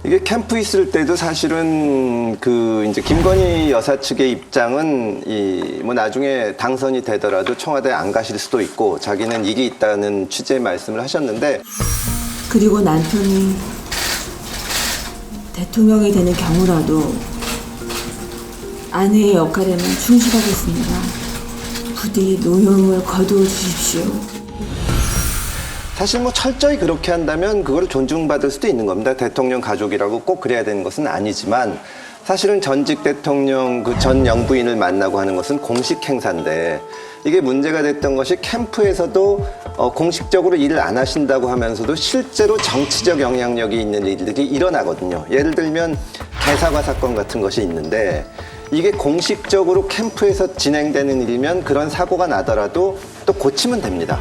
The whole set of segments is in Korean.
이게 캠프 있을 때도 사실은 그 이제 김건희 여사 측의 입장은 뭐 나중에 당선이 되더라도 청와대에 안 가실 수도 있고 자기는 일이 있다는 취지의 말씀을 하셨는데, 그리고 남편이 대통령이 되는 경우라도 아내의 역할에는 충실하겠습니다. 부디 노여움을 거두어 주십시오. 사실 뭐 철저히 그렇게 한다면 그걸 존중받을 수도 있는 겁니다. 대통령 가족이라고 꼭 그래야 되는 것은 아니지만, 사실은 전직 대통령 그 전 영부인을 만나고 하는 것은 공식 행사인데, 이게 문제가 됐던 것이 캠프에서도 공식적으로 일을 안 하신다고 하면서도 실제로 정치적 영향력이 있는 일들이 일어나거든요. 예를 들면 개사과 사건 같은 것이 있는데, 이게 공식적으로 캠프에서 진행되는 일이면 그런 사고가 나더라도 또 고치면 됩니다.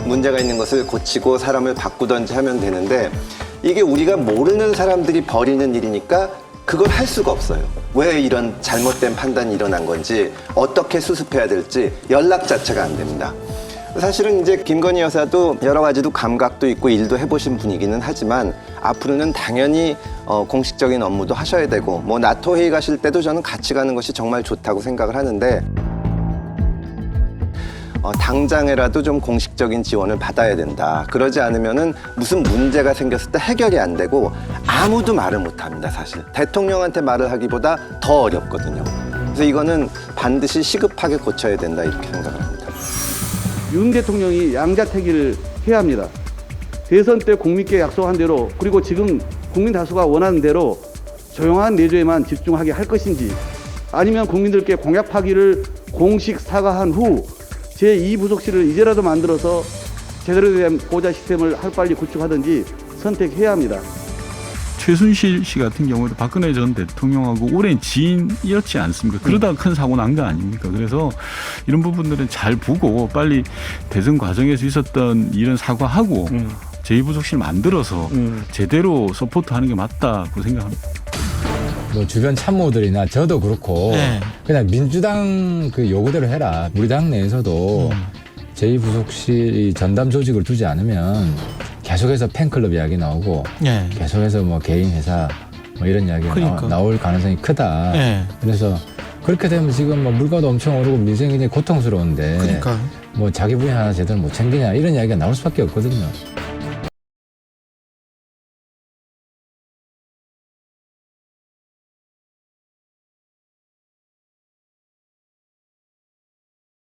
문제가 있는 것을 고치고 사람을 바꾸든지 하면 되는데, 이게 우리가 모르는 사람들이 벌이는 일이니까 그걸 할 수가 없어요. 왜 이런 잘못된 판단이 일어난 건지, 어떻게 수습해야 될지 연락 자체가 안 됩니다. 사실은 이제 김건희 여사도 여러 가지도 감각도 있고 일도 해보신 분이기는 하지만 앞으로는 당연히 공식적인 업무도 하셔야 되고, 뭐 나토 회의 가실 때도 저는 같이 가는 것이 정말 좋다고 생각을 하는데, 당장에라도 좀 공식적인 지원을 받아야 된다. 그러지 않으면은 무슨 문제가 생겼을 때 해결이 안 되고 아무도 말을 못 합니다, 사실. 대통령한테 말을 하기보다 더 어렵거든요. 그래서 이거는 반드시 시급하게 고쳐야 된다, 이렇게 생각을 합니다. 윤 대통령이 양자택일을 해야 합니다. 대선 때 국민께 약속한 대로, 그리고 지금 국민 다수가 원하는 대로 조용한 내조에만 집중하게 할 것인지, 아니면 국민들께 공약 파기를 공식 사과한 후 제2부속실을 이제라도 만들어서 제대로 된 보좌 시스템을 하루빨리 구축하든지 선택해야 합니다. 최순실 씨 같은 경우도 박근혜 전 대통령하고 오랜 지인이었지 않습니까? 그러다가 큰 사고 난 거 아닙니까? 그래서 이런 부분들은 잘 보고 빨리 대선 과정에서 있었던 이런 사과하고 제2부속실 만들어서 제대로 서포트하는 게 맞다고 생각합니다. 뭐 주변 참모들이나 저도 그렇고 그냥 민주당 그 요구대로 해라. 우리 당 내에서도 제2부속실이 전담 조직을 두지 않으면 계속해서 팬클럽 이야기 나오고 계속해서 뭐 개인 회사 뭐 이런 이야기가 나올 가능성이 크다. 그래서 그렇게 되면 지금 뭐 물가도 엄청 오르고 민생이 굉장히 고통스러운데 뭐 자기 부인 하나 제대로 못 챙기냐 이런 이야기가 나올 수밖에 없거든요.